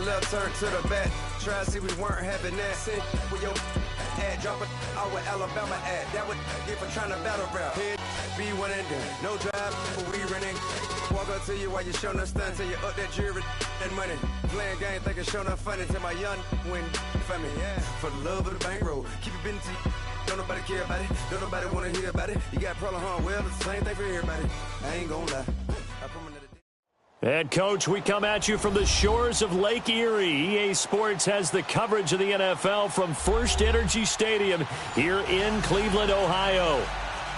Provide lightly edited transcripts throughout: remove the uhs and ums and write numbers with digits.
left, turn to the back. Try to see we weren't having that. Sit with your ad, drop it out with Alabama ad. That would get for trying to battle rap. Head, be one and done. No drive, but we running. Walk up to you while you showing us stun. Till you up that jewelry and money. Playing game, thinking showing up funny. Till my young win for me. Yeah. For the love of the bankroll. Keep it been to you. Don't nobody care about it. Don't nobody want to hear about it. You got problem, huh? Well, it's the same thing for everybody. I ain't gonna lie. And, Coach, we come at you from the shores of Lake Erie. EA Sports has the coverage of the NFL from First Energy Stadium here in Cleveland, Ohio.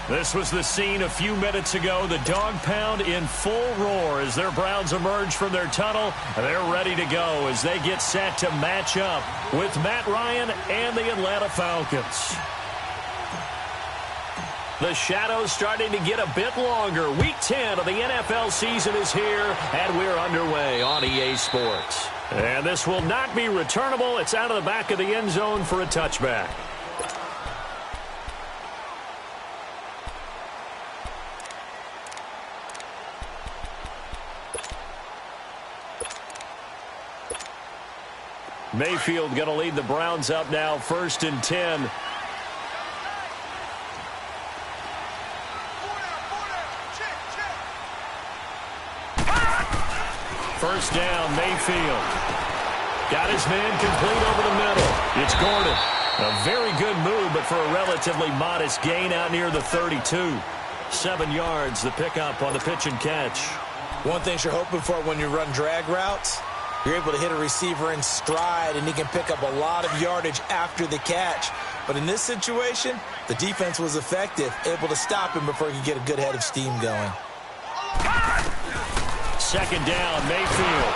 This was the scene a few minutes ago. The dog pound in full roar as their Browns emerge from their tunnel. They're ready to go as they get set to match up with Matt Ryan and the Atlanta Falcons. The shadow's starting to get a bit longer. Week 10 of the NFL season is here, and we're underway on EA Sports. And this will not be returnable. It's out of the back of the end zone for a touchback. Mayfield going to lead the Browns up now, 1st and 10. First down, Mayfield. Got his man complete over the middle. It's Gordon. A very good move, but for a relatively modest gain out near the 32. 7 yards, the pickup on the pitch and catch. One thing you're hoping for when you run drag routes, you're able to hit a receiver in stride, and he can pick up a lot of yardage after the catch. But in this situation, the defense was effective, able to stop him before he could get a good head of steam going. Second down, Mayfield.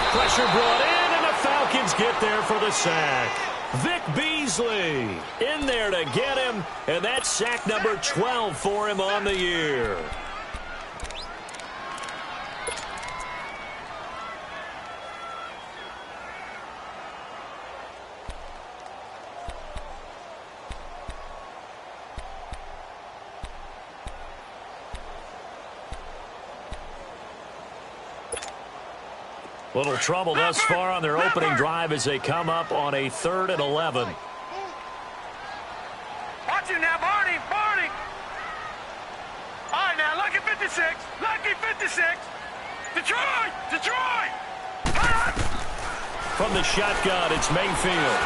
Pressure brought in, and the Falcons get there for the sack. Vic Beasley in there to get him, and that's sack number 12 for him on the year. Little trouble thus far on their opening drive as they come up on a 3rd and 11. Watch it now, Barney. All right, now, lucky 56. Detroit. From the shotgun, it's Mayfield.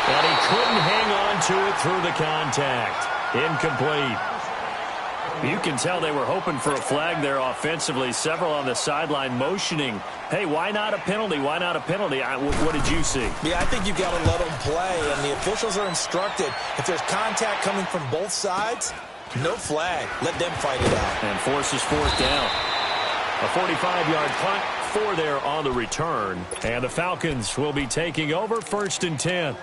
And he couldn't hang on to it through the contact. Incomplete. You can tell they were hoping for a flag there offensively. Several on the sideline motioning, hey, why not a penalty? Why not a penalty? What did you see? Yeah, I think you've got to let them play, and the officials are instructed. If there's contact coming from both sides, no flag. Let them fight it out. And forces 4th down. A 45-yard punt, 4 there on the return. And the Falcons will be taking over 1st and 10.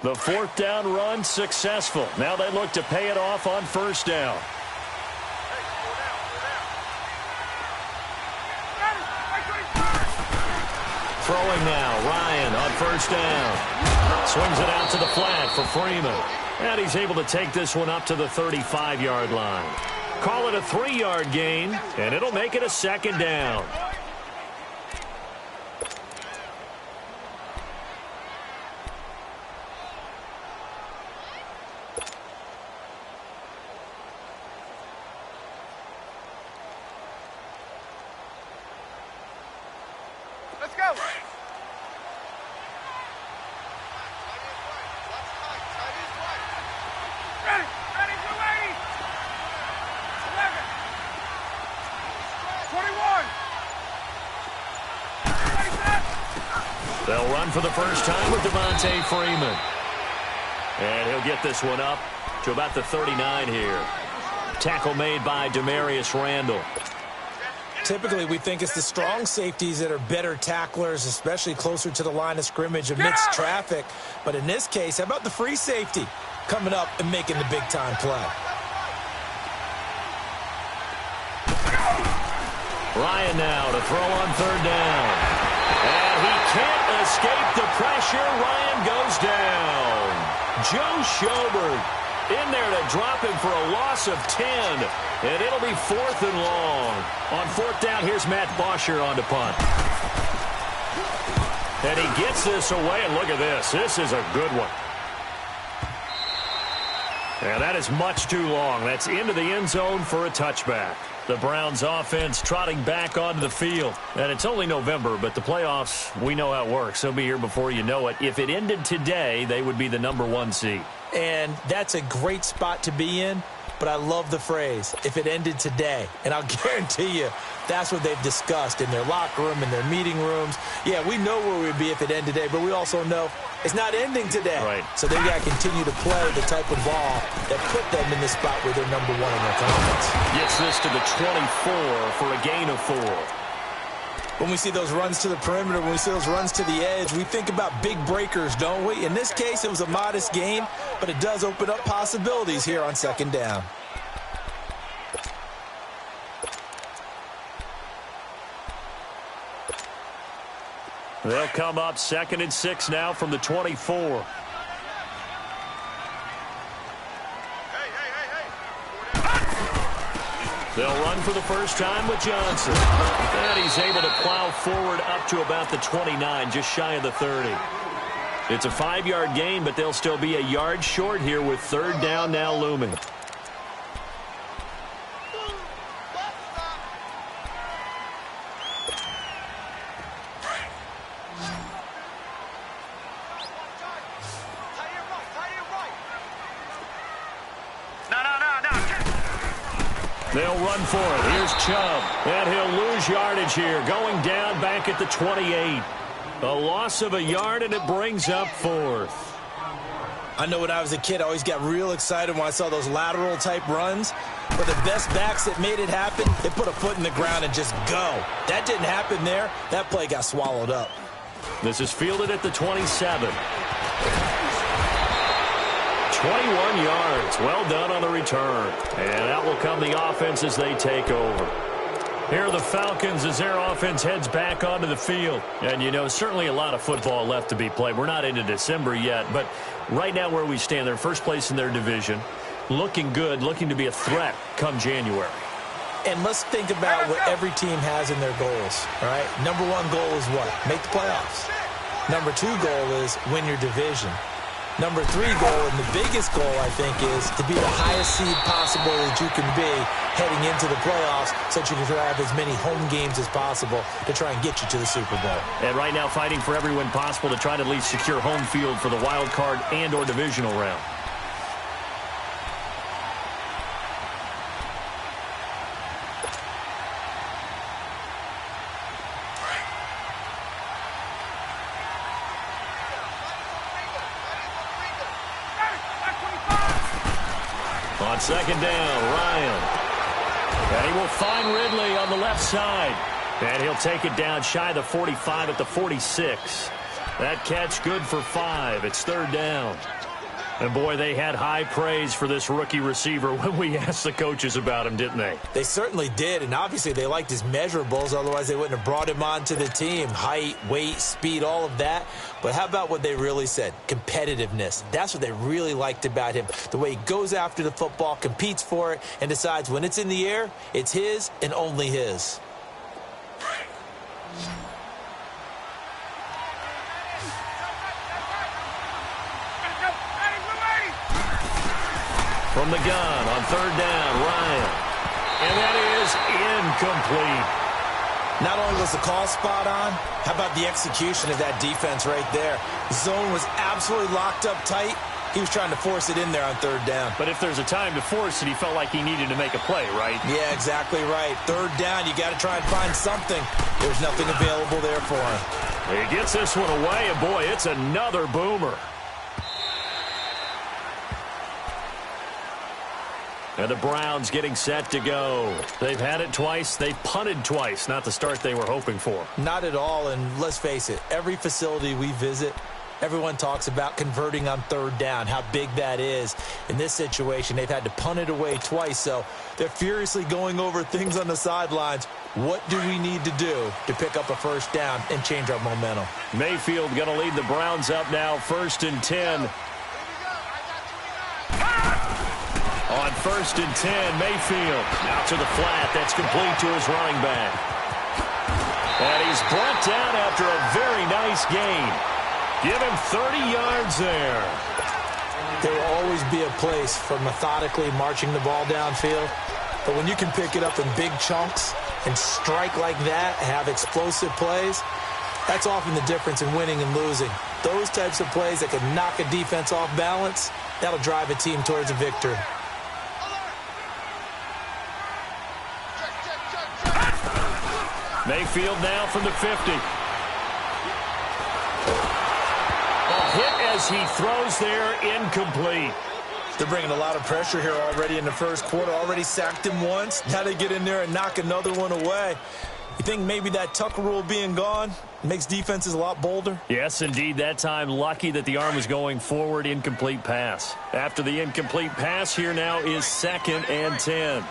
The 4th down run successful. Now they look to pay it off on 1st down. Throwing now, Ryan on 1st down. Swings it out to the flat for Freeman. And he's able to take this one up to the 35-yard line. Call it a 3-yard gain, and it'll make it a 2nd down. Let's go. Ready, 280. 11. 21. They'll run for the first time with Devontae Freeman. And he'll get this one up to about the 39 here. Tackle made by Demarius Randall. Typically, we think it's the strong safeties that are better tacklers, especially closer to the line of scrimmage amidst traffic. But in this case, how about the free safety coming up and making the big-time play? Ryan now to throw on third down. And he can't escape the pressure. Ryan goes down. Joe Schobert in there to drop him for a loss of 10. And it'll be 4th and long. On 4th down, here's Matt Bosher on to punt. And he gets this away, and look at this. This is a good one. And that is much too long. That's into the end zone for a touchback. The Browns offense trotting back onto the field. And it's only November, but the playoffs, we know how it works. They'll be here before you know it. If it ended today, they would be the #1 seed. And that's a great spot to be in, but I love the phrase, if it ended today. And I'll guarantee you, that's what they've discussed in their locker room, in their meeting rooms. Yeah, we know where we'd be if it ended today, but we also know it's not ending today. Right. So they've got to continue to play the type of ball that put them in the spot where they're #1 in their conference. Gets this to the 24 for a gain of 4. When we see those runs to the perimeter, when we see those runs to the edge, we think about big breakers, don't we? In this case, it was a modest gain, but it does open up possibilities here on 2nd down. They'll come up 2nd and 6 now from the 24. They'll run for the first time with Johnson. And he's able to plow forward up to about the 29, just shy of the 30. It's a 5-yard gain, but they'll still be a yard short here with 3rd down now looming. They'll run for it. Here's Chubb. And he'll lose yardage here. Going down back at the 28. A loss of a yard, and it brings up 4th. I know when I was a kid, I always got real excited when I saw those lateral-type runs. But the best backs that made it happen, they put a foot in the ground and just go. That didn't happen there. That play got swallowed up. This is fielded at the 27. 21 yards. Well done on the return. And out will come the offense as they take over. Here are the Falcons as their offense heads back onto the field. And, you know, certainly a lot of football left to be played. We're not into December yet, but right now where we stand, they're first place in their division. Looking good, looking to be a threat come January. And let's think about what every team has in their goals, all right? #1 goal is what? Make the playoffs. #2 goal is win your division. #3 goal, and the biggest goal, I think, is to be the highest seed possible that you can be heading into the playoffs so that you can have as many home games as possible to try and get you to the Super Bowl. And right now fighting for every win possible to try to at least secure home field for the wild card and or divisional round. On 2nd down, Ryan. And he will find Ridley on the left side. And he'll take it down shy of the 45 at the 46. That catch good for 5. It's 3rd down. And, boy, they had high praise for this rookie receiver when we asked the coaches about him, didn't they? They certainly did, and obviously they liked his measurables. Otherwise, they wouldn't have brought him onto the team. Height, weight, speed, all of that. But how about what they really said? Competitiveness. That's what they really liked about him. The way he goes after the football, competes for it, and decides when it's in the air, it's his and only his. From the gun on 3rd down, Ryan. And that is incomplete. Not only was the call spot on, how about the execution of that defense right there? The zone was absolutely locked up tight. He was trying to force it in there on 3rd down. But if there's a time to force it, he felt like he needed to make a play, right? Yeah, exactly right. 3rd down, you got to try and find something. There's nothing available there for him. He gets this one away, and boy, it's another boomer. And the Browns getting set to go. They've had it twice. They've punted twice. Not the start they were hoping for. Not at all, and let's face it, every facility we visit, Everyone talks about converting on third down, how big that is. In this situation, they've had to punt it away twice, so they're furiously going over things on the sidelines. What do we need to do to pick up a first down and change our momentum? Mayfield going to lead the Browns up now, 1st and 10. On 1st and 10, Mayfield out to the flat. That's complete to his running back. And he's brought down after a very nice gain. Give him 30 yards there. There will always be a place for methodically marching the ball downfield. But when you can pick it up in big chunks and strike like that, have explosive plays, that's often the difference in winning and losing. Those types of plays that can knock a defense off balance, that'll drive a team towards a victory. Mayfield now from the 50. A hit as he throws there, incomplete. They're bringing a lot of pressure here already in the first quarter. Already sacked him once. Now they get in there and knock another one away. You think maybe that Tucker rule being gone makes defenses a lot bolder? Yes, indeed. That time, lucky that the arm was going forward. Incomplete pass. After the incomplete pass, here now is 2nd and 10.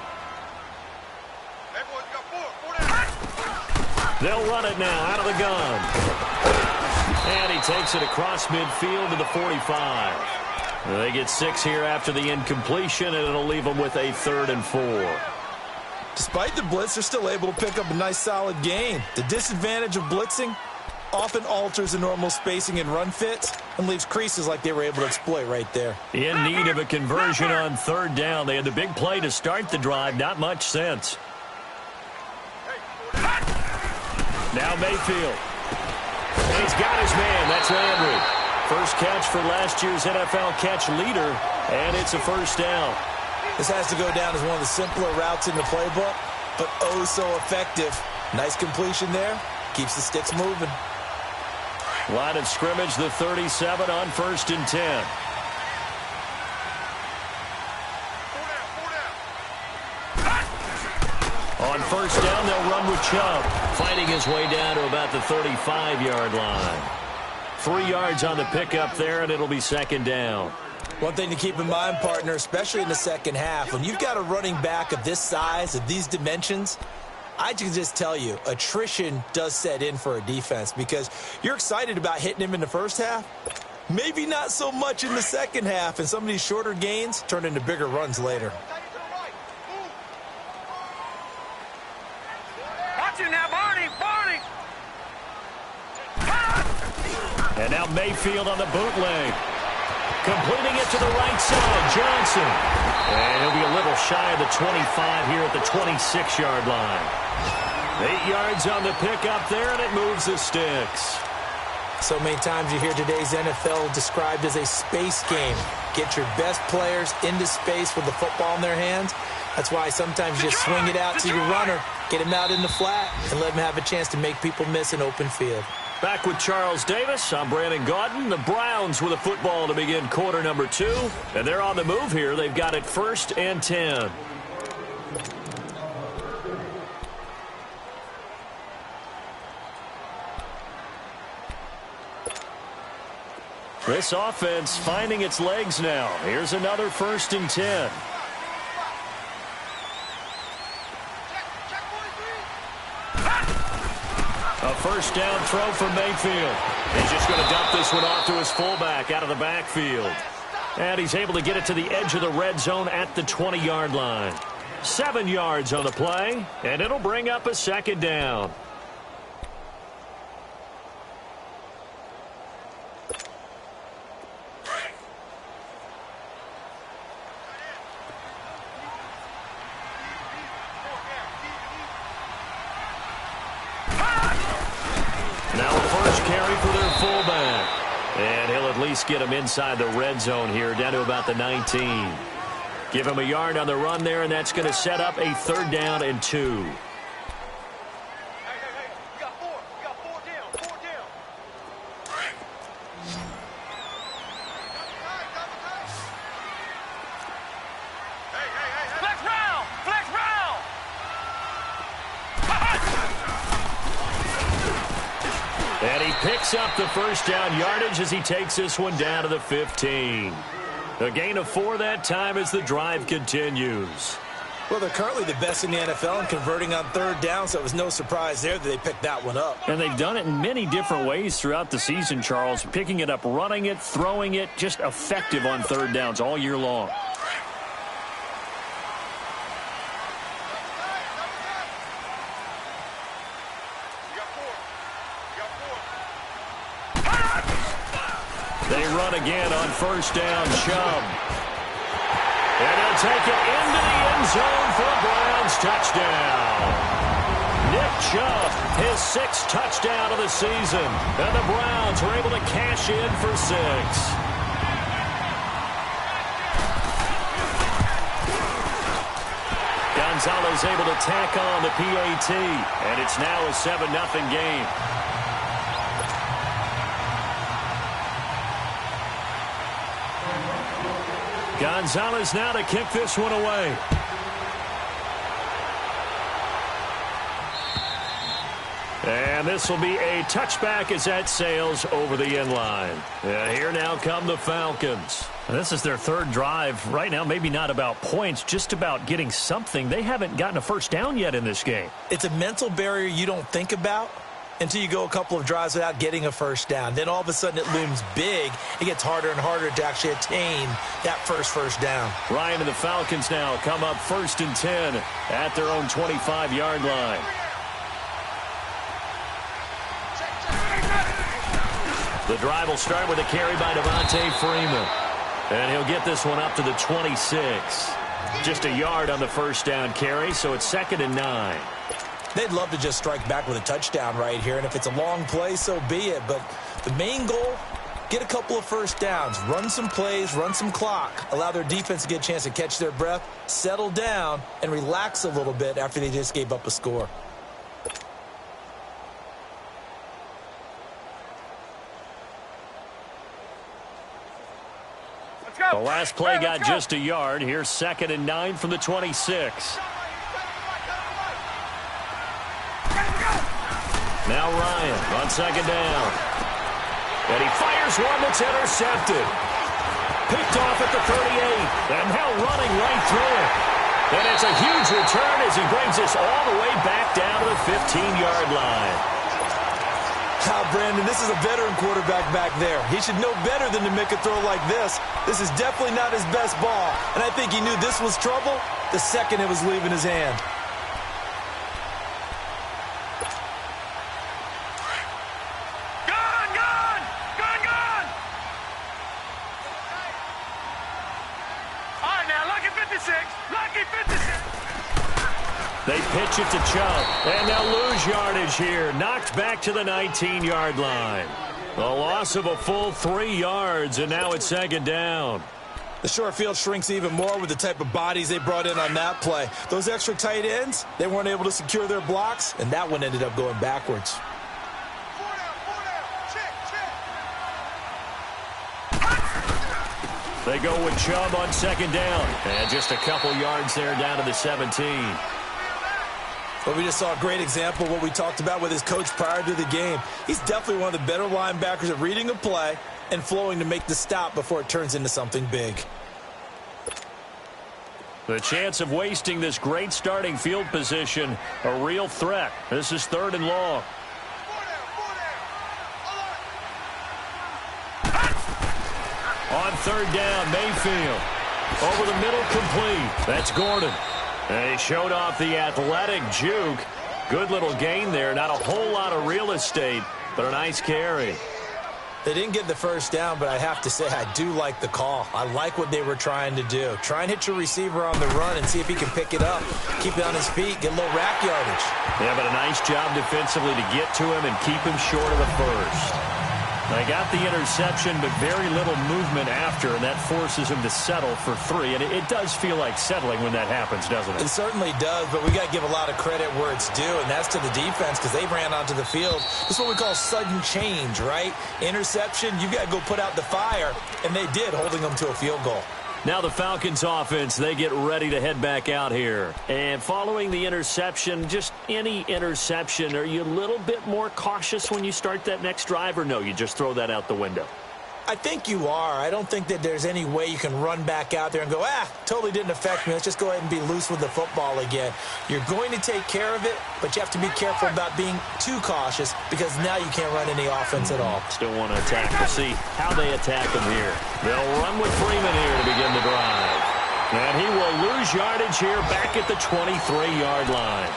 They'll run it now out of the gun. And he takes it across midfield to the 45. They get 6 here after the incompletion, and it'll leave them with a 3rd and 4. Despite the blitz, they're still able to pick up a nice solid gain. The disadvantage of blitzing often alters the normal spacing and run fits and leaves creases like they were able to exploit right there. In need of a conversion on 3rd down. They had the big play to start the drive. Not much sense. Now Mayfield. And he's got his man. That's Landry. First catch for last year's NFL catch leader, and it's a 1st down. This has to go down as one of the simpler routes in the playbook, but oh so effective. Nice completion there. Keeps the sticks moving. Line of scrimmage, the 37 on 1st and 10. On 1st down, they'll run with Chubb, fighting his way down to about the 35-yard line. 3 yards on the pickup there, and it'll be 2nd down. One thing to keep in mind, partner, especially in the second half, when you've got a running back of this size, of these dimensions, I can just tell you, attrition does set in for a defense because you're excited about hitting him in the first half. Maybe not so much in the second half, and some of these shorter gains turn into bigger runs later. Watch it now, Barney! And now Mayfield on the bootleg. Completing it to the right side, Johnson. And he'll be a little shy of the 25 here at the 26-yard line. 8 yards on the pickup there, and it moves the sticks. So many times you hear today's NFL described as a space game. Get your best players into space with the football in their hands. That's why sometimes you just swing it out to your runner, get him out in the flat, and let him have a chance to make people miss an open field. Back with Charles Davis, I'm Brandon Gaudin. The Browns with a football to begin quarter number 2. And they're on the move here. They've got it 1st and 10. This offense finding its legs now. Here's another 1st and 10. A 1st down throw for Mayfield. He's just going to dump this one off to his fullback out of the backfield. And he's able to get it to the edge of the red zone at the 20-yard line. 7 yards on the play, and it'll bring up a 2nd down. Now a first carry for their fullback. And he'll at least get him inside the red zone here, down to about the 19. Give him a yard on the run there, and that's going to set up a 3rd down and 2. Hey, you got 4. You got 4 down. 4 down. Hey. Flex round! Flex round! And he picks up the first down yardage as he takes this one down to the 15. A gain of 4 that time as the drive continues. Well, they're currently the best in the NFL in converting on third down, so it was no surprise there that they picked that one up. And they've done it in many different ways throughout the season, Charles. Picking it up, running it, throwing it, just effective on third downs all year long. They run again on first down, Chubb. And he'll take it into the end zone for a Browns touchdown. Nick Chubb, his 6th touchdown of the season. And the Browns were able to cash in for 6. Gonzalez able to tack on the PAT. And it's now a 7-0 game. Gonzalez now to kick this one away. And this will be a touchback as that sails over the end line. And here now come the Falcons. And this is their 3rd drive. Right now, maybe not about points, just about getting something. They haven't gotten a first down yet in this game. It's a mental barrier you don't think about until you go a couple of drives without getting a first down. Then all of a sudden it looms big. It gets harder and harder to actually attain that first down. Ryan and the Falcons now come up 1st and 10 at their own 25-yard line. The drive will start with a carry by Devontae Freeman. And he'll get this one up to the 26. Just a yard on the first down carry, so it's 2nd and 9. They'd love to just strike back with a touchdown right here, and if it's a long play, so be it. But the main goal, get a couple of first downs, run some plays, run some clock, allow their defense to get a chance to catch their breath, settle down, and relax a little bit after they just gave up a score. The last play got just a yard. Here's 2nd and 9 from the 26. Now Ryan on 2nd down. And he fires one that's intercepted. Picked off at the 38. And now running right through it. And it's a huge return as he brings us all the way back down to the 15-yard line. Brandon, this is a veteran quarterback back there. He should know better than to make a throw like this. This is definitely not his best ball. And I think he knew this was trouble the second it was leaving his hand. They pitch it to Chubb, and they'll lose yardage here. Knocked back to the 19-yard line. A loss of a full 3 yards, and now it's 2nd down. The short field shrinks even more with the type of bodies they brought in on that play. Those extra tight ends, they weren't able to secure their blocks, and that one ended up going backwards. They go with Chubb on 2nd down. And just a couple yards there down to the 17. But we just saw a great example of what we talked about with his coach prior to the game. He's definitely one of the better linebackers at reading a play and flowing to make the stop before it turns into something big. The chance of wasting this great starting field position, a real threat. This is 3rd and long. On 3rd down, Mayfield. Over the middle, complete. That's Gordon. And he showed off the athletic juke. Good little gain there. Not a whole lot of real estate, but a nice carry. They didn't get the first down, but I have to say I do like the call. I like what they were trying to do. Try and hit your receiver on the run and see if he can pick it up. Keep it on his feet, get a little rack yardage. Yeah, but a nice job defensively to get to him and keep him short of the first. They got the interception, but very little movement after, and that forces him to settle for 3. And it does feel like settling when that happens, doesn't it? It certainly does, but we got to give a lot of credit where it's due, and that's to the defense because they ran onto the field. This is what we call sudden change, right? Interception, you got to go put out the fire, and they did, holding them to a field goal. Now the Falcons offense, they get ready to head back out here. And following the interception, just any interception, are you a little bit more cautious when you start that next drive, or no, you just throw that out the window? I think you are. I don't think that there's any way you can run back out there and go, totally didn't affect me. Let's just go ahead and be loose with the football again. You're going to take care of it, but you have to be careful about being too cautious because now you can't run any offense at all. Still want to attack. We'll see how they attack him here. They'll run with Freeman here to begin the drive. And he will lose yardage here back at the 23-yard line.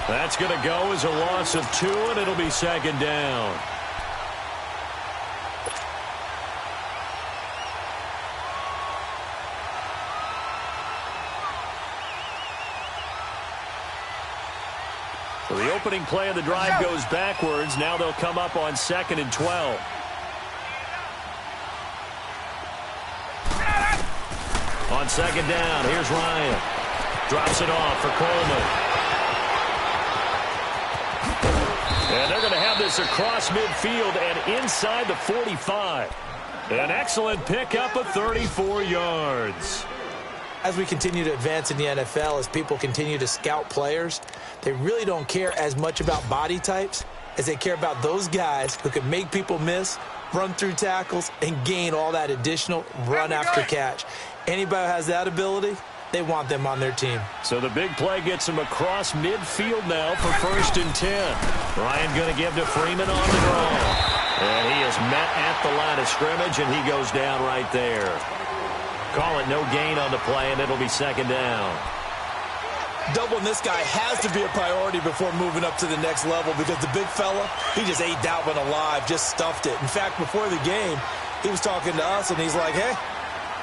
That's going to go as a loss of 2, and it'll be second down. So the opening play of the drive goes backwards. Now they'll come up on 2nd and 12. On 2nd down, here's Ryan. Drops it off for Coleman. And they're going to have this across midfield and inside the 45. An excellent pickup of 34 yards. As we continue to advance in the NFL, as people continue to scout players, they really don't care as much about body types as they care about those guys who can make people miss, run through tackles, and gain all that additional run after catch. Anybody who has that ability, they want them on their team. So the big play gets him across midfield now for 1st and 10. Ryan going to give to Freeman on the draw. And he is met at the line of scrimmage, and he goes down right there. Call it no gain on the play, and it'll be 2nd down. Doubling this guy has to be a priority before moving up to the next level because the big fella, he just ate that one alive, just stuffed it. In fact, before the game, he was talking to us, and he's like, hey,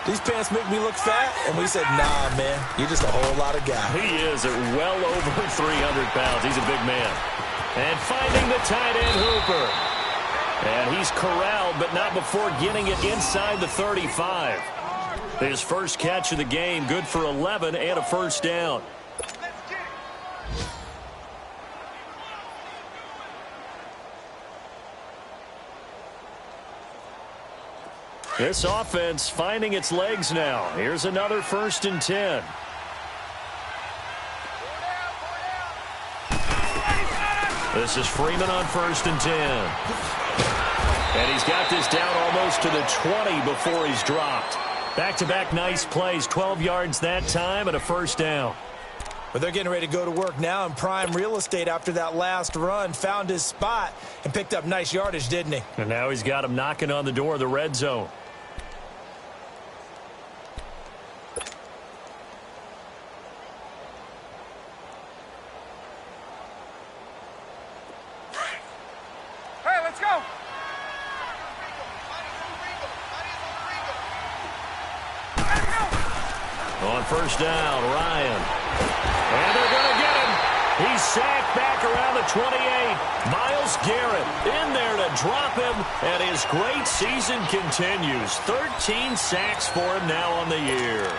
these pants make me look fat? And we said, nah, man, you're just a whole lot of guy. He is at well over 300 pounds. He's a big man. And finding the tight end, Hooper. And he's corralled, but not before getting it inside the 35. His first catch of the game, good for 11 and a 1st down. This offense finding its legs now. Here's another 1st and 10. This is Freeman on 1st and 10. And he's got this down almost to the 20 before he's dropped. Back-to-back nice plays, 12 yards that time and a 1st down. But they're getting ready to go to work now in prime real estate after that last run. Found his spot and picked up nice yardage, didn't he? And now he's got him knocking on the door of the red zone. Hey, let's go. On 1st down, Ryan. And they're going to get him. He's sacked back around the 28. Myles Garrett in there to drop him, and his great season continues. 13 sacks for him now on the year.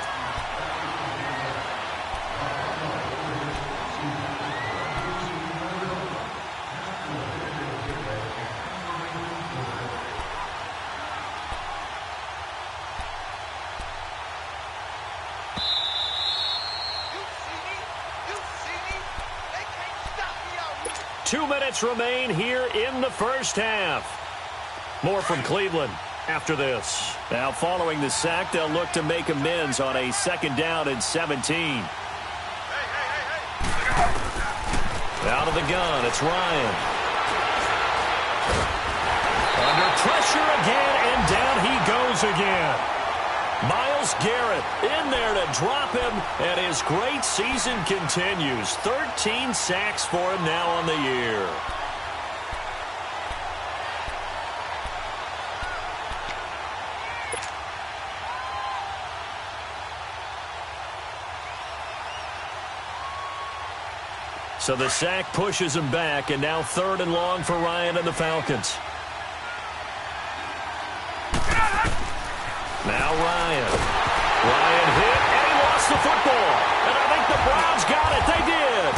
Two minutes remain here in the first half. More from Cleveland after this. Now following the sack, they'll look to make amends on a 2nd down and 17. Out of the gun, it's Ryan. Under pressure again, and down he goes again. Myles Garrett in there to drop him, and his great season continues. 13 sacks for him now on the year. So the sack pushes him back, and now 3rd and long for Ryan and the Falcons. Now Ryan. Ryan hit, and he lost the football. And I think the Browns got it. They did.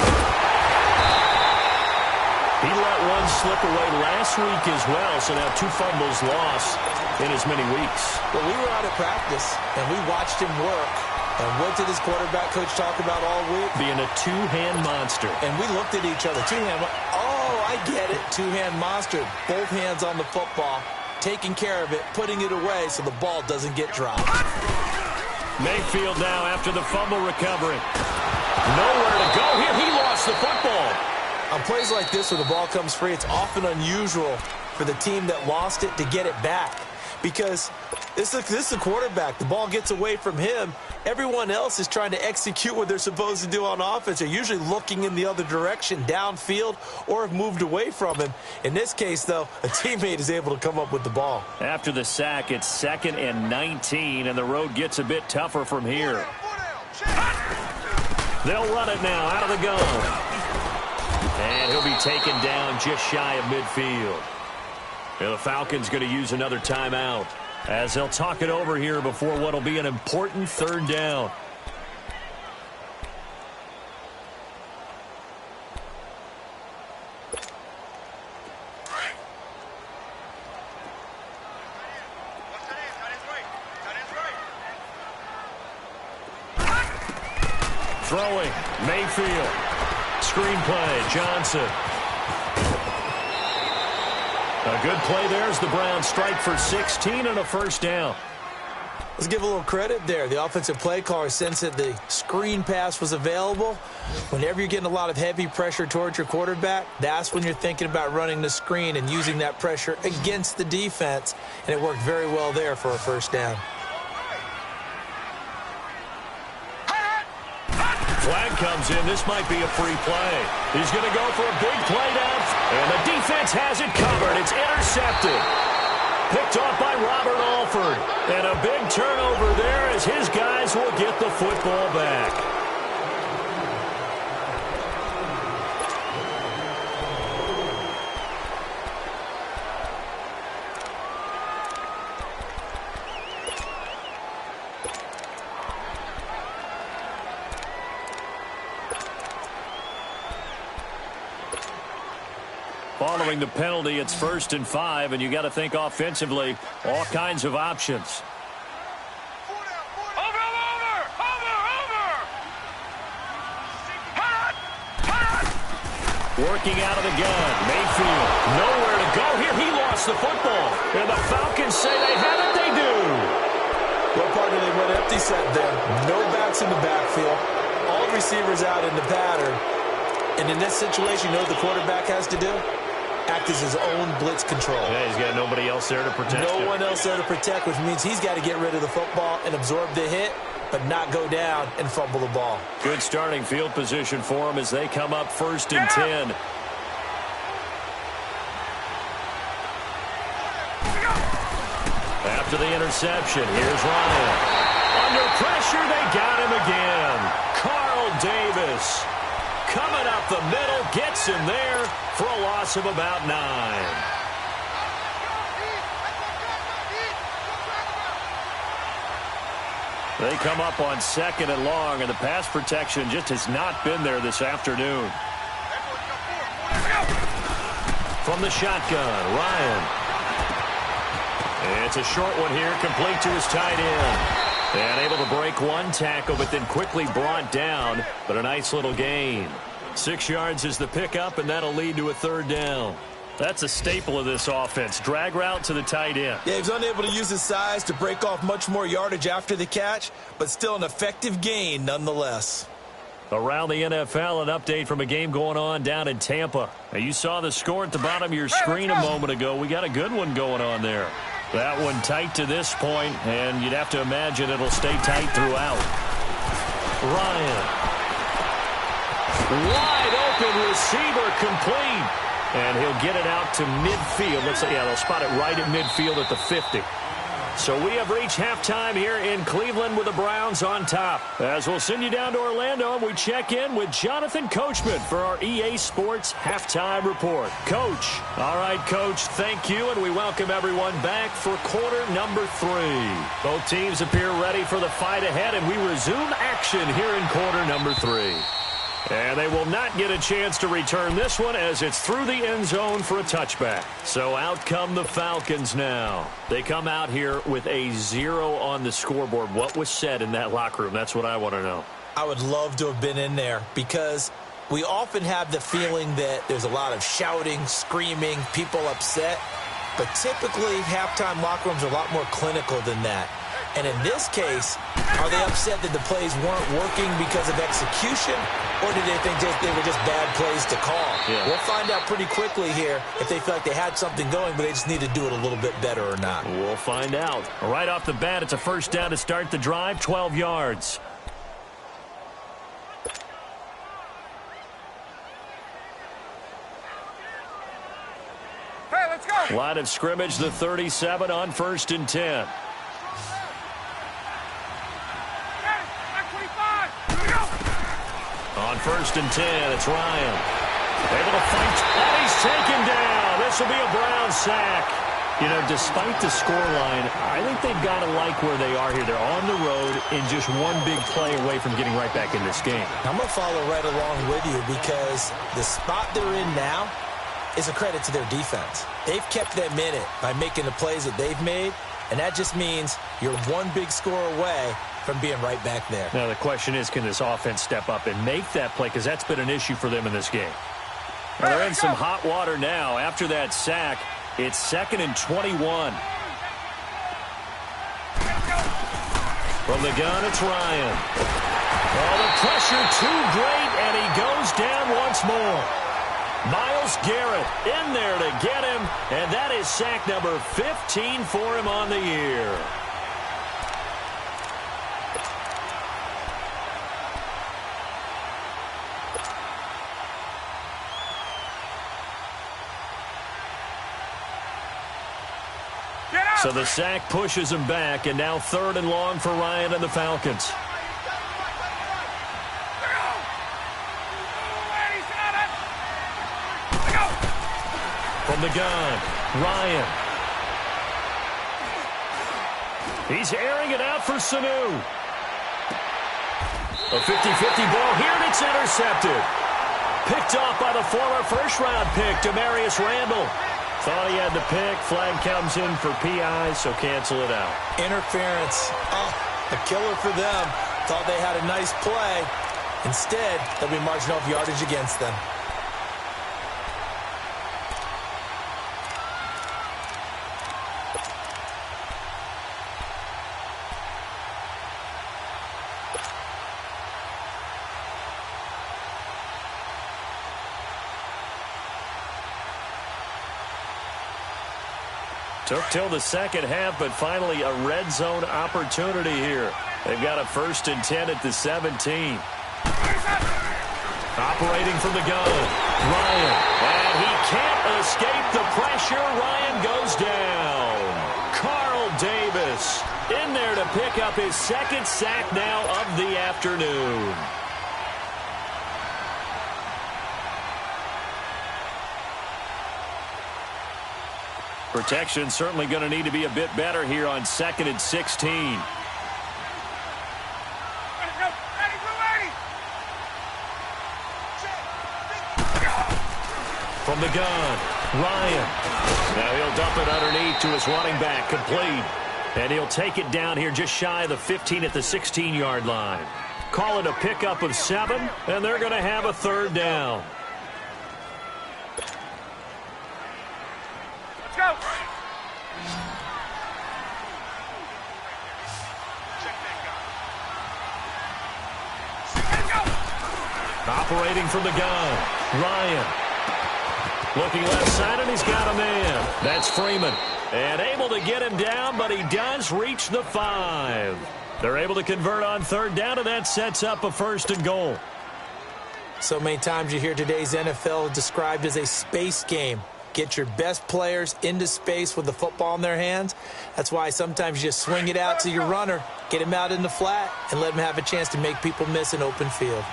He let one slip away last week as well, so now 2 fumbles lost in as many weeks. Well, we were out at practice, and we watched him work. And what did his quarterback coach talk about all week? Being a two-hand monster. And we looked at each other. Two-hand. Oh, I get it. Two-hand monster. Both hands on the football, taking care of it, putting it away so the ball doesn't get dropped. Mayfield now after the fumble recovery. Nowhere to go here. He lost the football. On plays like this where the ball comes free, it's often unusual for the team that lost it to get it back. Because this is the quarterback. The ball gets away from him. Everyone else is trying to execute what they're supposed to do on offense. They're usually looking in the other direction, downfield, or have moved away from him. In this case, though, a teammate is able to come up with the ball. After the sack, it's 2nd and 19, and the road gets a bit tougher from here. They'll run it now out of the gun. And he'll be taken down just shy of midfield. And the Falcons going to use another timeout as they'll talk it over here before what will be an important 3rd down. Throwing, Mayfield. Screenplay, Johnson. A good play there as the Browns strike for 16 and a 1st down. Let's give a little credit there. The offensive play caller sensed that the screen pass was available. Whenever you're getting a lot of heavy pressure towards your quarterback, that's when you're thinking about running the screen and using that pressure against the defense. And it worked very well there for a 1st down. Flag comes in. This might be a free play. He's going to go for a big play down. And the defense has it covered. It's intercepted. Picked off by Robert Alford. And a big turnover there as his guys will get the football back. Following the penalty, it's 1st and 5, and you got to think offensively, all kinds of options. Working out of the gun, Mayfield, nowhere to go here. He lost the football, and the Falcons say they have it. They do. Well, partner, they went empty set there. No backs in the backfield. All receivers out in the pattern. And in this situation, you know what the quarterback has to do? Act as his own blitz control. Yeah, he's got nobody else there to protect him. No one else there to protect, which means he's got to get rid of the football and absorb the hit, but not go down and fumble the ball. Good starting field position for him as they come up 1st and 10. After the interception, here's Ryan. Under pressure, they got him again. Carl Davis coming up the middle, gets him there for a loss of about 9. They come up on 2nd and long, and the pass protection just has not been there this afternoon. From the shotgun, Ryan. It's a short one here, complete to his tight end. And able to break one tackle, but then quickly brought down. But a nice little gain. 6 yards is the pickup, and that'll lead to a 3rd down. That's a staple of this offense. Drag route to the tight end. Yeah, he was unable to use his size to break off much more yardage after the catch, but still an effective gain nonetheless. Around the NFL, an update from a game going on down in Tampa. Now, you saw the score at the bottom of your screen a moment ago. We got a good one going on there. That one tight to this point, and you'd have to imagine it'll stay tight throughout. Ryan. Wide open receiver complete. And he'll get it out to midfield. Looks like, yeah, they'll spot it right at midfield at the 50. So we have reached halftime here in Cleveland with the Browns on top. As we'll send you down to Orlando, and we check in with Jonathan Coachman for our EA Sports Halftime Report. Coach. All right, Coach, thank you, and we welcome everyone back for quarter number 3. Both teams appear ready for the fight ahead, and we resume action here in quarter number 3. And they will not get a chance to return this one as it's through the end zone for a touchback. So out come the Falcons now. They come out here with a 0 on the scoreboard. What was said in that locker room? That's what I want to know. I would love to have been in there because we often have the feeling that there's a lot of shouting, screaming, people upset. But typically, halftime locker rooms are a lot more clinical than that. And in this case, are they upset that the plays weren't working because of execution, or did they think they were just bad plays to call? Yeah. We'll find out pretty quickly here if they feel like they had something going, but they just need to do it a little bit better or not. We'll find out. Right off the bat, it's a first down to start the drive, 12 yards. Hey, let's go. Line of scrimmage, the 37 on 1st and 10. On 1st and 10, it's Ryan. Able to fight, and he's taken down. This will be a Brown sack. You know, despite the scoreline, I think they've got to like where they are here. They're on the road and just one big play away from getting right back in this game. I'm going to follow right along with you because the spot they're in now is a credit to their defense. They've kept them in it by making the plays that they've made, and that just means you're one big score away from being right back there. Now, the question is, can this offense step up and make that play? Because that's been an issue for them in this game. Well, they're in some hot water now. After that sack, it's 2nd and 21. From the gun, it's Ryan. Oh, the pressure too great, and he goes down once more. Myles Garrett in there to get him, and that is sack number 15 for him on the year. So the sack pushes him back, and now 3rd and long for Ryan and the Falcons. From the gun, Ryan. He's airing it out for Sanu. A 50-50 ball here, and it's intercepted. Picked off by the former first-round pick, Demarius Randall. Thought he had the pick. Flag comes in for PI, so cancel it out. Interference. Oh, a killer for them. Thought they had a nice play. Instead, they'll be marching off yardage against them. Took till the second half, but finally a red zone opportunity here. They've got a 1st and 10 at the 17. Operating from the gun, Ryan. And he can't escape the pressure. Ryan goes down. Carl Davis in there to pick up his 2nd sack now of the afternoon. Protection certainly going to need to be a bit better here on 2nd and 16. From the gun, Ryan. Now he'll dump it underneath to his running back, complete. And he'll take it down here just shy of the 15 at the 16-yard line. Call it a pickup of 7, and they're going to have a 3rd down. Go! Operating from the gun, Ryan. Looking left side, and he's got a man. That's Freeman. And able to get him down, but he does reach the 5. They're able to convert on 3rd down, and that sets up a 1st and goal. So many times you hear today's NFL described as a space game. Get your best players into space with the football in their hands. That's why sometimes you just swing it out to your runner, get him out in the flat, and let him have a chance to make people miss an open field.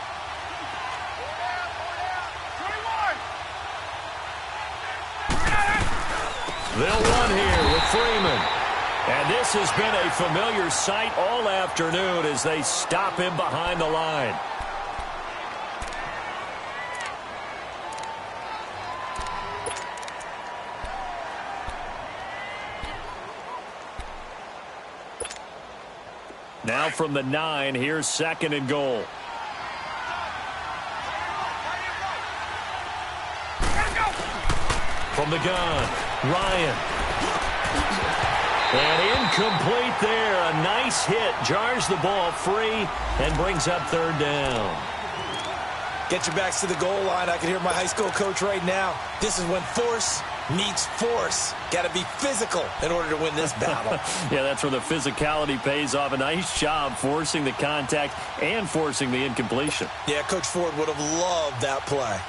They'll run here with Freeman. And this has been a familiar sight all afternoon as they stop him behind the line. Now from the 9, here's 2nd and goal. From the gun, Ryan. And incomplete there. A nice hit. Jars the ball free and brings up 3rd down. Get your backs to the goal line. I can hear my high school coach right now. This is when force meets force. Got to be physical in order to win this battle. Yeah, that's where the physicality pays off. A nice job forcing the contact and forcing the incompletion. Yeah, Coach Ford would have loved that play.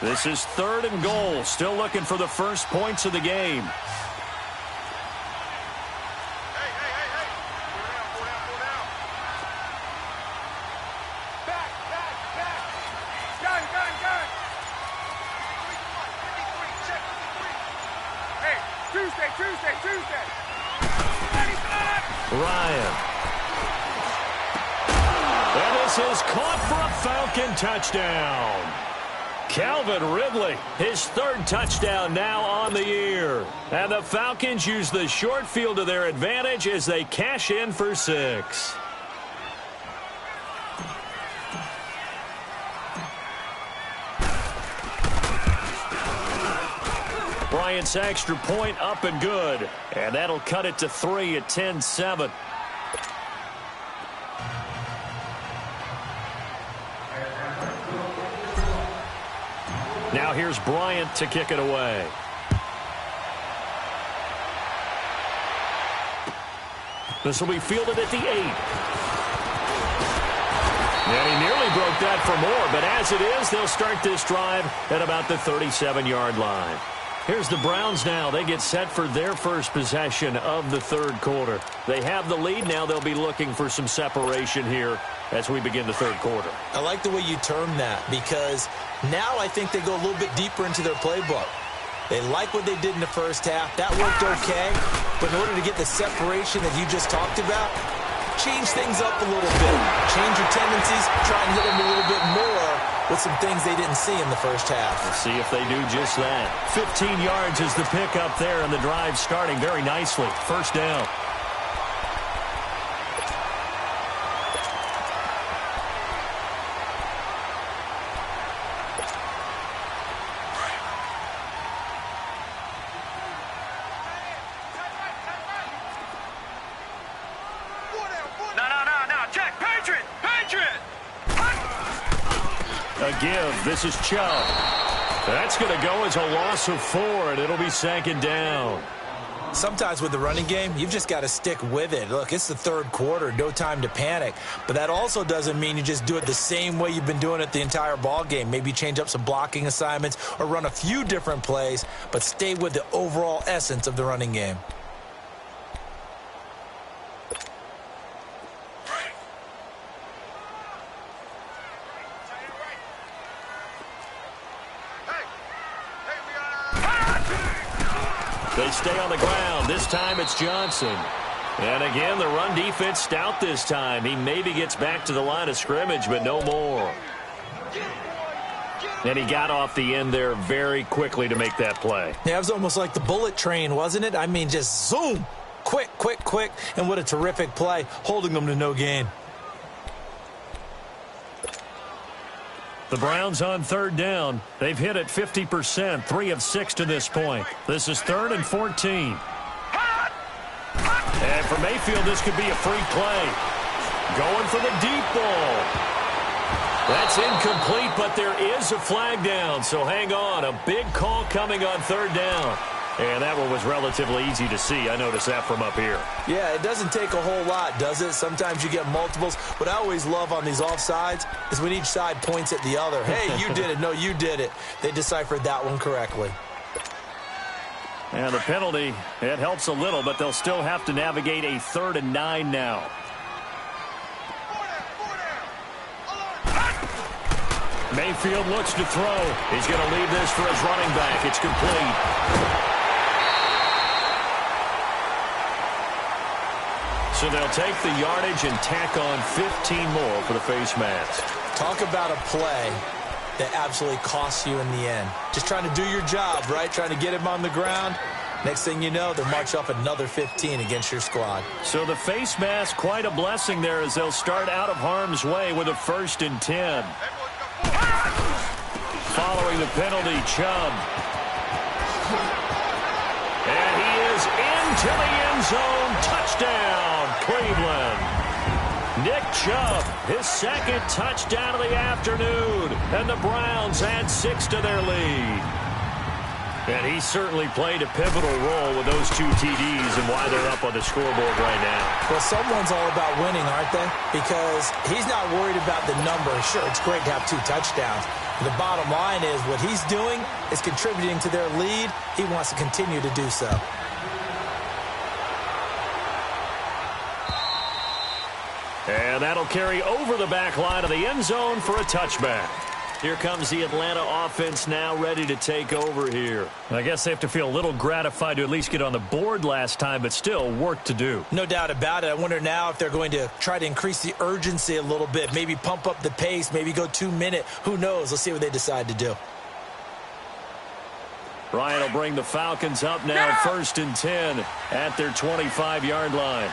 This is 3rd and goal. Still looking for the first points of the game. Tuesday. Ryan. And this is caught for a Falcon touchdown. Calvin Ridley, his 3rd touchdown now on the year. And the Falcons use the short field to their advantage as they cash in for 6. Bryant's extra point up and good. And that'll cut it to 3 at 10-7. Now here's Bryant to kick it away. This will be fielded at the 8. And he nearly broke that for more, but as it is, they'll start this drive at about the 37-yard line. Here's the Browns now. They get set for their first possession of the 3rd quarter. They have the lead. Now they'll be looking for some separation here as we begin the 3rd quarter. I like the way you term that because now I think they go a little bit deeper into their playbook. They like what they did in the first half. That worked okay. But in order to get the separation that you just talked about, change things up a little bit. Change your tendencies. Try and hit them a little bit more with some things they didn't see in the first half. Let's see if they do just that. 15 yards is the pickup there, and the drive starting very nicely. 1st down. A give. This is Chubb. That's going to go as a loss of 4, and it'll be 2nd down. Sometimes with the running game, you've just got to stick with it. Look, it's the 3rd quarter, no time to panic. But that also doesn't mean you just do it the same way you've been doing it the entire ball game. Maybe change up some blocking assignments or run a few different plays, but stay with the overall essence of the running game. They stay on the ground. This time it's Johnson. And again, the run defense stout this time. He maybe gets back to the line of scrimmage, but no more. And he got off the end there very quickly to make that play. Yeah, it was almost like the bullet train, wasn't it? I mean, just zoom. Quick. And what a terrific play, holding them to no gain. The Browns on 3rd down. They've hit it 50%, 3 of 6 to this point. This is 3rd and 14. And for Mayfield, this could be a free play. Going for the deep ball. That's incomplete, but there is a flag down, so hang on. A big call coming on 3rd down. And that one was relatively easy to see. I noticed that from up here. Yeah, it doesn't take a whole lot, does it? Sometimes you get multiples. What I always love on these offsides is when each side points at the other. Hey, you did it. No, you did it. They deciphered that one correctly. And the penalty, it helps a little, but they'll still have to navigate a 3rd and 9 now. Mayfield looks to throw. He's going to leave this for his running back. It's complete. So they'll take the yardage and tack on 15 more for the face mask. Talk about a play that absolutely costs you in the end. Just trying to do your job, right? Trying to get him on the ground. Next thing you know, they'll march off another 15 against your squad. So the face mask, quite a blessing there as they'll start out of harm's way with a 1st and 10. Following the penalty, Chubb. And he is into the end zone. Touchdown, Cleveland. Nick Chubb, his 2nd touchdown of the afternoon. And the Browns add 6 to their lead. And he certainly played a pivotal role with those 2 TDs and why they're up on the scoreboard right now. Well, someone's all about winning, aren't they? Because he's not worried about the number. Sure, it's great to have 2 touchdowns. The bottom line is what he's doing is contributing to their lead. He wants to continue to do so. And that'll carry over the back line of the end zone for a touchback. Here comes the Atlanta offense now ready to take over here. I guess they have to feel a little gratified to at least get on the board last time, but still work to do. No doubt about it. I wonder now if they're going to try to increase the urgency a little bit, maybe pump up the pace, maybe go 2-minute. Who knows? Let's see what they decide to do. Ryan will bring the Falcons up now, 1st and 10 at their 25-yard line.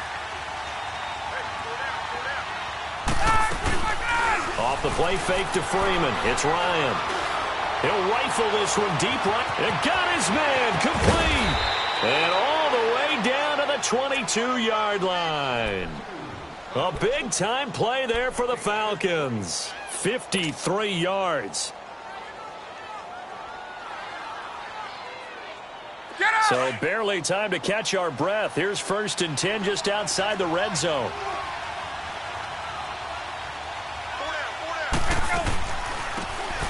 Off the play fake to Freeman. It's Ryan. He'll rifle this one deep right. And got his man complete. And all the way down to the 22-yard line. A big-time play there for the Falcons. 53 yards. So barely time to catch our breath. Here's 1st and 10 just outside the red zone.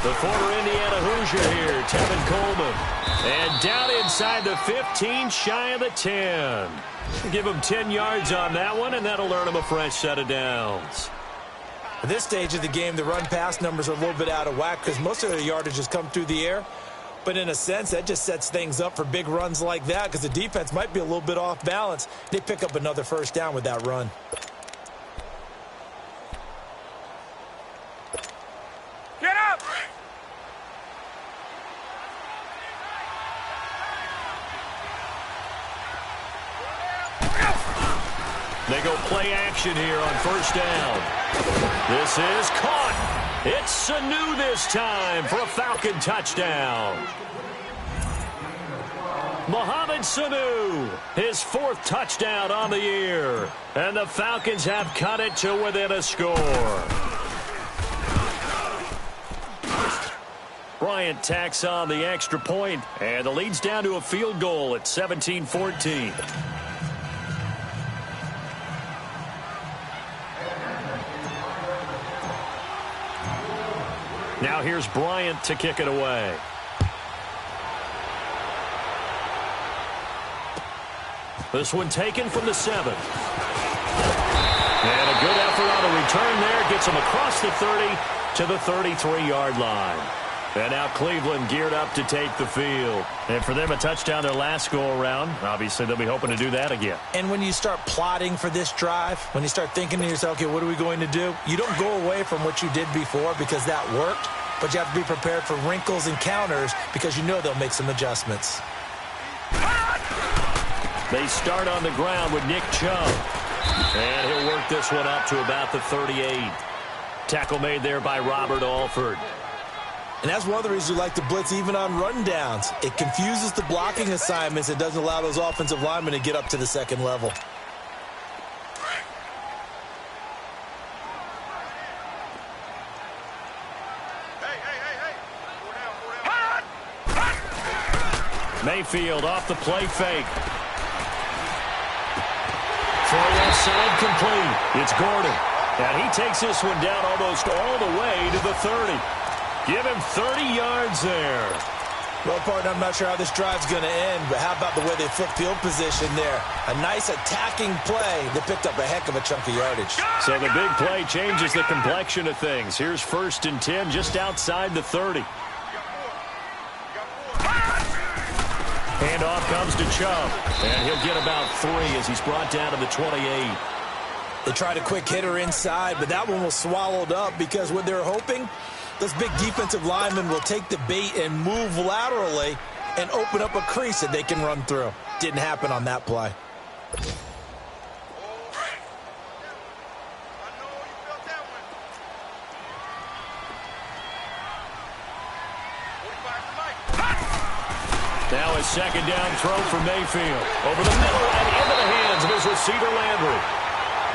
The former Indiana Hoosier here, Tevin Coleman. And down inside the 15, shy of the 10. Give him 10 yards on that one, and that'll earn him a fresh set of downs. At this stage of the game, the run-pass numbers are a little bit out of whack because most of their yardage has come through the air. But in a sense, that just sets things up for big runs like that because the defense might be a little bit off balance. They pick up another 1st down with that run. Get up! They go play action here on 1st down. This is caught. It's Sanu this time for a Falcon touchdown. Mohamed Sanu, his 4th touchdown on the year. And the Falcons have cut it to within a score. Bryant tacks on the extra point, and the lead's down to a field goal at 17-14. Now here's Bryant to kick it away. This one taken from the 7. And a good effort on the return there. Gets him across the 30 to the 33-yard line. And now Cleveland geared up to take the field. And for them, a touchdown their last go-around. Obviously, they'll be hoping to do that again. And when you start plotting for this drive, when you start thinking to yourself, okay, what are we going to do? You don't go away from what you did before because that worked. But you have to be prepared for wrinkles and counters because you know they'll make some adjustments. They start on the ground with Nick Chubb. And he'll work this one up to about the 38. Tackle made there by Robert Alford. And that's one of the reasons we like to blitz even on rundowns. It confuses the blocking assignments. It doesn't allow those offensive linemen to get up to the 2nd level. Mayfield off the play fake. Throw left side complete. It's Gordon. And he takes this one down almost all the way to the 30. Give him 30 yards there. Well, partner, I'm not sure how this drive's going to end, but how about the way they flip field position there? A nice attacking play that picked up a heck of a chunk of yardage. So the big play changes the complexion of things. Here's 1st and 10 just outside the 30. Handoff comes to Chubb, and he'll get about 3 as he's brought down to the 28. They tried a quick hitter inside, but that one was swallowed up because what they're hoping, those big defensive linemen will take the bait and move laterally and open up a crease that they can run through. Didn't happen on that play. Now a second down throw for Mayfield. Over the middle and into the hands of his receiver, Landry.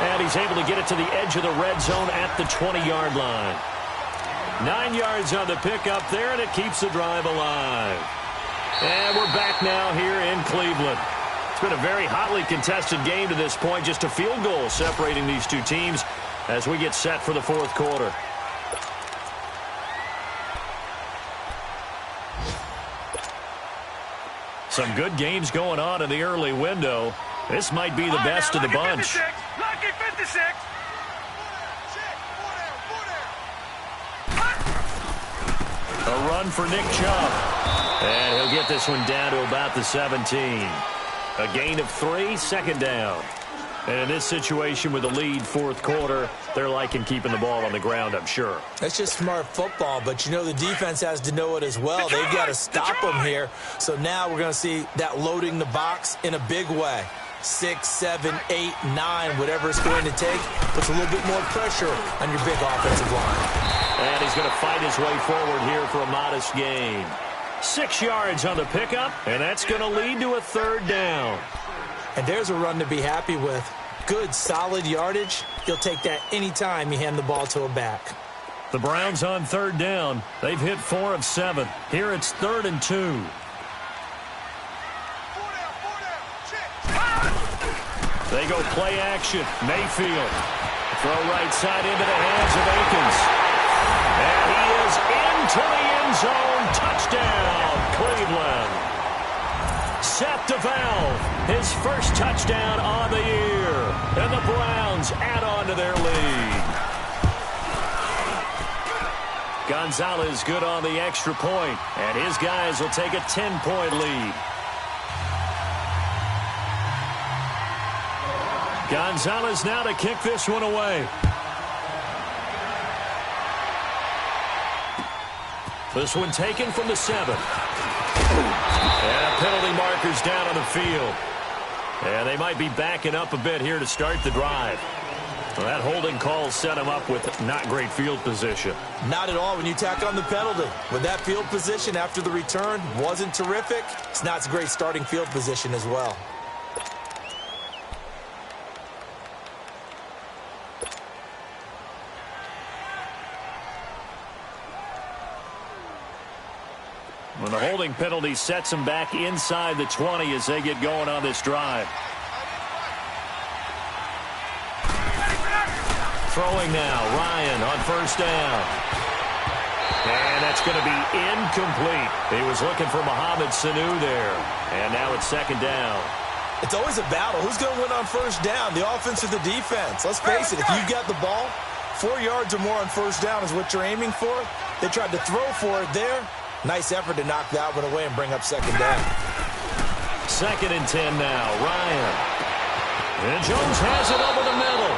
And he's able to get it to the edge of the red zone at the 20-yard line. 9 yards on the pickup there, and it keeps the drive alive. And we're back now here in Cleveland. It's been a very hotly contested game to this point. Just a field goal separating these two teams as we get set for the fourth quarter. Some good games going on in the early window. This might be the best of the bunch. Lucky 56. A run for Nick Chubb. And he'll get this one down to about the 17. A gain of 3, second down. And in this situation with the lead fourth quarter, they're liking keeping the ball on the ground, I'm sure. That's just smart football, but you know the defense has to know it as well. They've got to stop them here. So now we're going to see that loading the box in a big way. 6, 7, 8, 9, whatever it's going to take, puts a little bit more pressure on your big offensive line. And he's going to fight his way forward here for a modest gain. 6 yards on the pickup, and that's going to lead to a third down. And there's a run to be happy with. Good, solid yardage. You'll take that anytime you hand the ball to a back. The Browns on third down. They've hit 4 of 7. Here it's 3rd and 2. They go play action. Mayfield. Throw right side into the hands of Akins. And he is into the end zone. Touchdown, Cleveland. Seth DeValve, his first touchdown on the year. And the Browns add on to their lead. Gonzalez good on the extra point, and his guys will take a 10-point lead. Gonzalez now to kick this one away. This one taken from the 7. And penalty markers down on the field. And they might be backing up a bit here to start the drive. Well, that holding call set him up with not great field position. Not at all when you tack on the penalty. With that field position after the return wasn't terrific, it's not a great starting field position as well. When the holding penalty sets them back inside the 20 as they get going on this drive. Throwing now, Ryan on first down. And that's going to be incomplete. He was looking for Mohamed Sanu there. And now it's second down. It's always a battle. Who's going to win on first down, the offense or the defense? Let's face it, if you've got the ball, 4 yards or more on first down is what you're aiming for. They tried to throw for it there. Nice effort to knock that one away and bring up second down. 2nd and 10 now. Ryan. And Jones has it over the middle.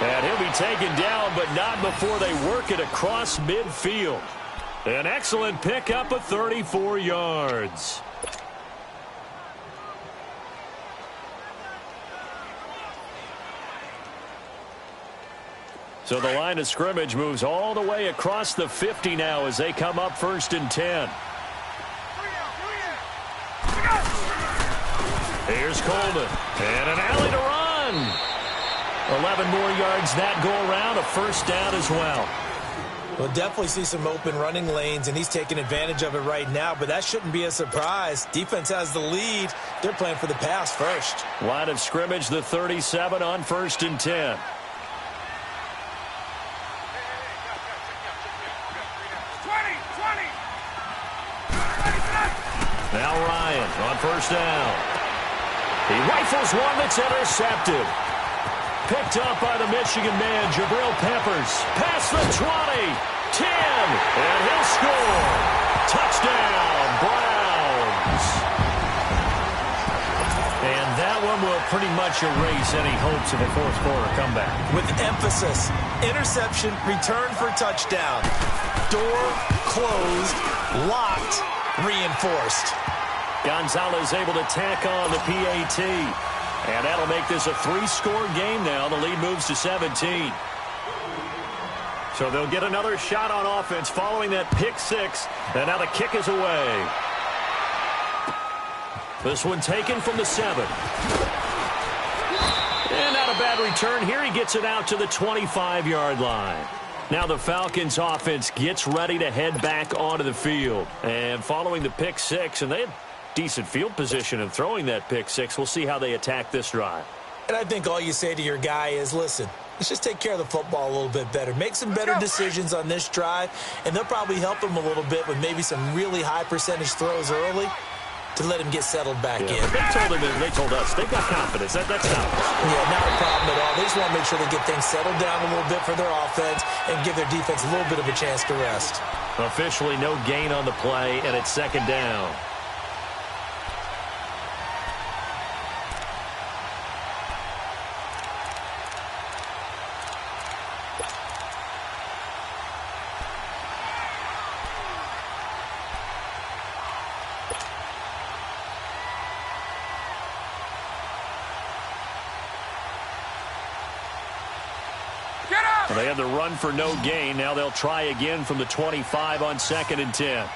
And he'll be taken down, but not before they work it across midfield. An excellent pickup of 34 yards. So the line of scrimmage moves all the way across the 50 now as they come up 1st and 10. Here's Coleman. And an alley to run. 11 more yards that go around. A first down as well. We'll definitely see some open running lanes, and he's taking advantage of it right now, but that shouldn't be a surprise. Defense has the lead. They're playing for the pass first. Line of scrimmage, the 37 on 1st and 10. Now Ryan on first down. He rifles one that's intercepted. Picked up by the Michigan man, Jabril Peppers. Past the 20, 10, and he'll score. Touchdown, Browns. And that one will pretty much erase any hopes of a fourth quarter comeback. With emphasis, interception, return for touchdown. Door closed, locked, reinforced. Gonzalez able to tack on the PAT. And that'll make this a 3-score game now. The lead moves to 17. So they'll get another shot on offense following that pick six. And now the kick is away. This one taken from the 7. And not a bad return here. He gets it out to the 25-yard line. Now the Falcons offense gets ready to head back onto the field. And following the pick six, and they had decent field position in throwing that pick six. We'll see how they attack this drive. And I think all you say to your guy is, listen, let's just take care of the football a little bit better. Make some better decisions on this drive, and they'll probably help him a little bit with maybe some really high percentage throws early to let him get settled back in. They told us they've got confidence. That's not not a problem at all. They just want to make sure they get things settled down a little bit for their offense and give their defense a little bit of a chance to rest. Officially no gain on the play, and it's second down. They had the run for no gain. Now they'll try again from the 25 on 2nd and 10.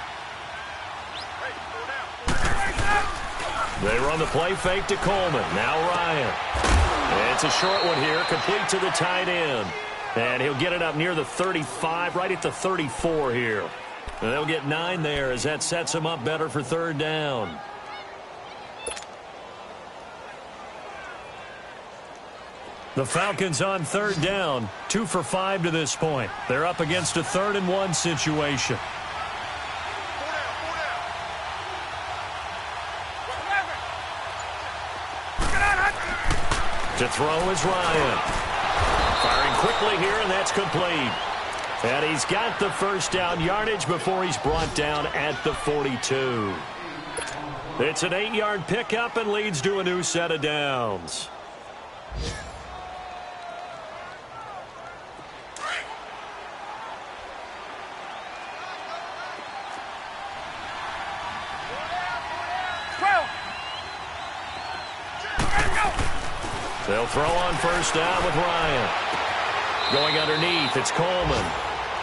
They run the play fake to Coleman. Now Ryan. It's a short one here, complete to the tight end. And he'll get it up near the 35, right at the 34 here. And they'll get 9 there as that sets him up better for 3rd down. The Falcons on 3rd down, 2 for 5 to this point. They're up against a 3rd and 1 situation. To throw is Ryan. Firing quickly here, and that's complete. And he's got the 1st down yardage before he's brought down at the 42. It's an 8-yard pickup and leads to a new set of downs. They'll throw on 1st down with Ryan. Going underneath, it's Coleman.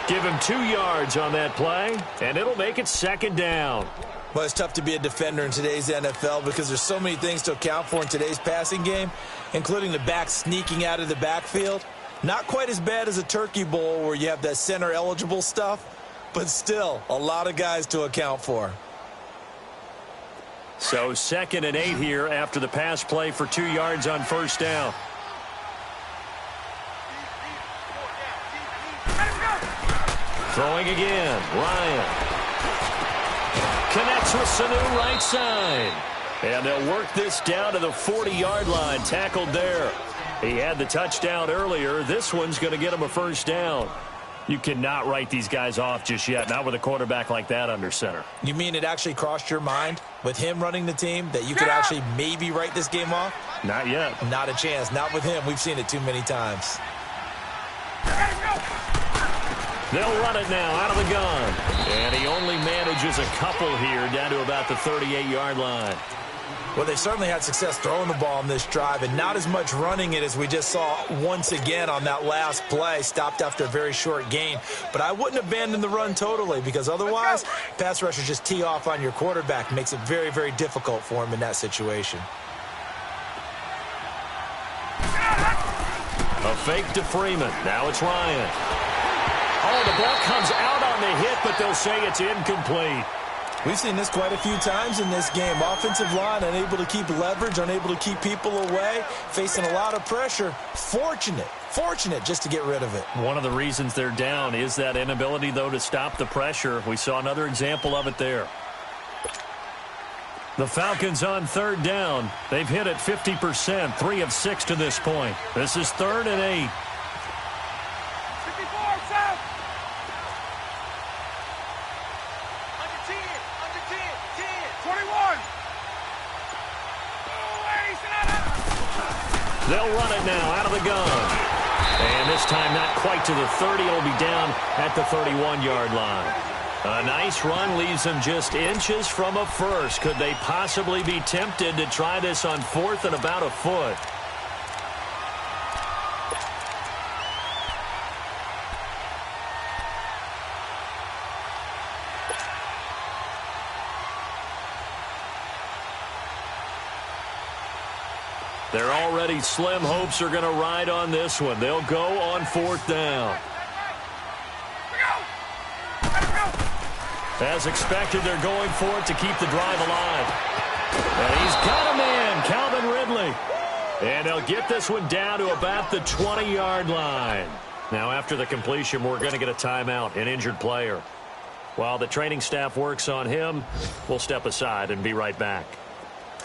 Give him 2 yards on that play, and it'll make it 2nd down. Well, it's tough to be a defender in today's NFL because there's so many things to account for in today's passing game, including the back sneaking out of the backfield. Not quite as bad as a turkey bowl where you have that center-eligible stuff, but still a lot of guys to account for. So 2nd and 8 here after the pass play for 2 yards on 1st down. Throwing again, Ryan. Connects with Sanu right side. And they'll work this down to the 40-yard line, tackled there. He had the touchdown earlier. This one's going to get him a 1st down. You cannot write these guys off just yet, not with a quarterback like that under center. You mean it actually crossed your mind with him running the team that you could actually maybe write this game off? Not yet. Not a chance. Not with him. We've seen it too many times. They'll run it now out of the gun. And he only manages a couple here down to about the 38-yard line. Well, they certainly had success throwing the ball on this drive and not as much running it as we just saw once again on that last play. Stopped after a very short gain. But I wouldn't abandon the run totally because otherwise pass rushers just tee off on your quarterback. Makes it very, very difficult for him in that situation. A fake to Freeman. Now it's Ryan. Oh, the ball comes out on the hit, but they'll say it's incomplete. We've seen this quite a few times in this game. Offensive line unable to keep leverage, unable to keep people away, facing a lot of pressure. Fortunate just to get rid of it. One of the reasons they're down is that inability, though, to stop the pressure. We saw another example of it there. The Falcons on 3rd down. They've hit it 50%, 3 of 6 to this point. This is 3rd and 8. They'll run it now out of the gun. And this time not quite to the 30. It'll be down at the 31-yard line. A nice run leaves them just inches from a first. Could they possibly be tempted to try this on 4th and about a foot? They're already slim hopes are going to ride on this one. They'll go on 4th down. As expected, they're going for it to keep the drive alive. And he's got a man, Calvin Ridley. And they'll get this one down to about the 20-yard line. Now, after the completion, we're going to get a timeout, an injured player. While the training staff works on him, we'll step aside and be right back.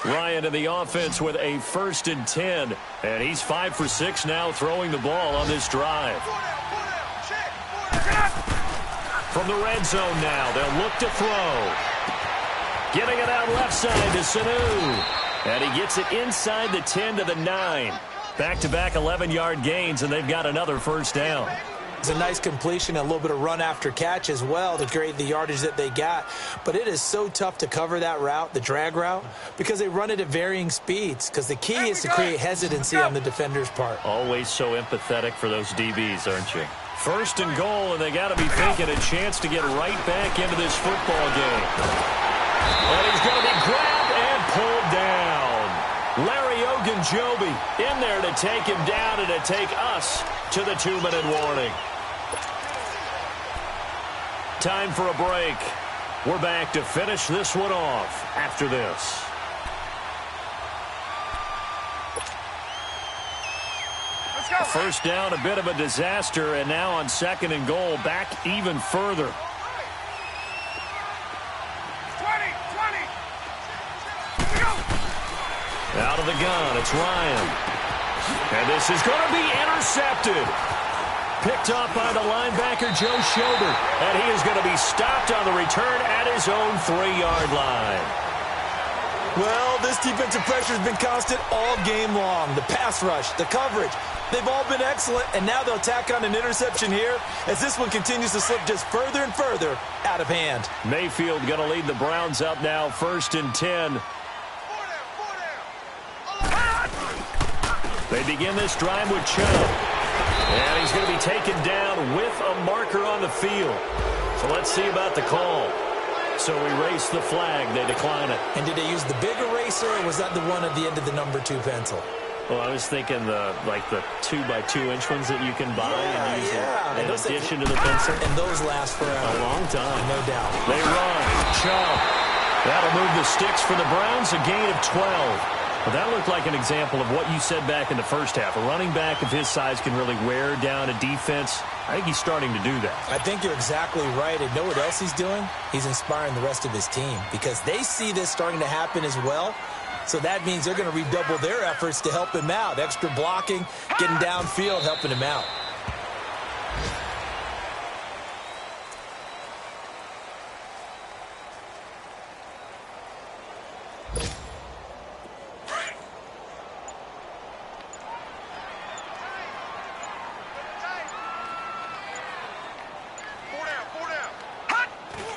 Ryan in the offense with a 1st and 10. And he's 5 for 6 now throwing the ball on this drive. From the red zone now, they'll look to throw. Getting it out left side to Sanu. And he gets it inside the 10 to the 9. Back-to-back 11-yard gains, and they've got another 1st down. It's a nice completion, a little bit of run after catch as well to create the yardage that they got. But it is so tough to cover that route, the drag route, because they run it at varying speeds. Because the key is to create hesitancy on the defender's part. Always so empathetic for those DBs, aren't you? 1st and goal, and they got to be thinking a chance to get right back into this football game. And he's going to be grabbed and pulled down. Larry Ogunjobi in there to take him down and to take us to the 2-minute warning. Time for a break. We're back to finish this one off after this. First down, a bit of a disaster, and now on 2nd and goal, back even further. 20. Out of the gun, it's Ryan. And this is going to be intercepted. Picked off by the linebacker, Joe Schobert. And he is going to be stopped on the return at his own 3-yard line. Well, this defensive pressure has been constant all game long. The pass rush, the coverage, they've all been excellent, and now they'll tack on an interception here as this one continues to slip just further and further out of hand. Mayfield going to lead the Browns up now, 1st and 10. They begin this drive with Chubb. And he's going to be taken down with a marker on the field. So let's see about the call. So erase the flag. They decline it. And did they use the big eraser, or was that the one at the end of the number 2 pencil? Well, I was thinking the 2x2-inch ones that you can buy and use in addition to the pencil. And those last forever. A long time. No doubt. They run. Chubb. That'll move the sticks for the Browns, a gain of 12. Well, that looked like an example of what you said back in the first half. A running back of his size can really wear down a defense. I think he's starting to do that. I think you're exactly right. And know what else he's doing? He's inspiring the rest of his team because they see this starting to happen as well. So that means they're going to redouble their efforts to help him out. Extra blocking, getting downfield, helping him out.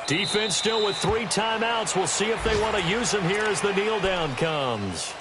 Defense still with 3 timeouts. We'll see if they want to use them here as the kneel down comes.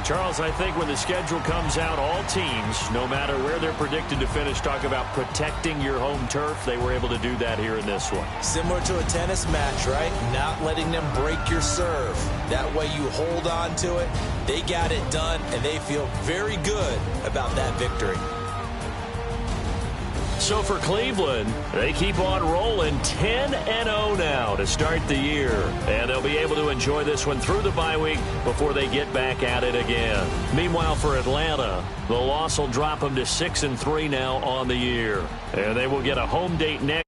Charles, I think when the schedule comes out, all teams, no matter where they're predicted to finish, talk about protecting your home turf. They were able to do that here in this one. Similar to a tennis match, right? Not letting them break your serve. That way you hold on to it. They got it done, and they feel very good about that victory. So for Cleveland, they keep on rolling 10-0 now to start the year. And they'll be able to enjoy this one through the bye week before they get back at it again. Meanwhile, for Atlanta, the loss will drop them to 6-3 now on the year. And they will get a home date next.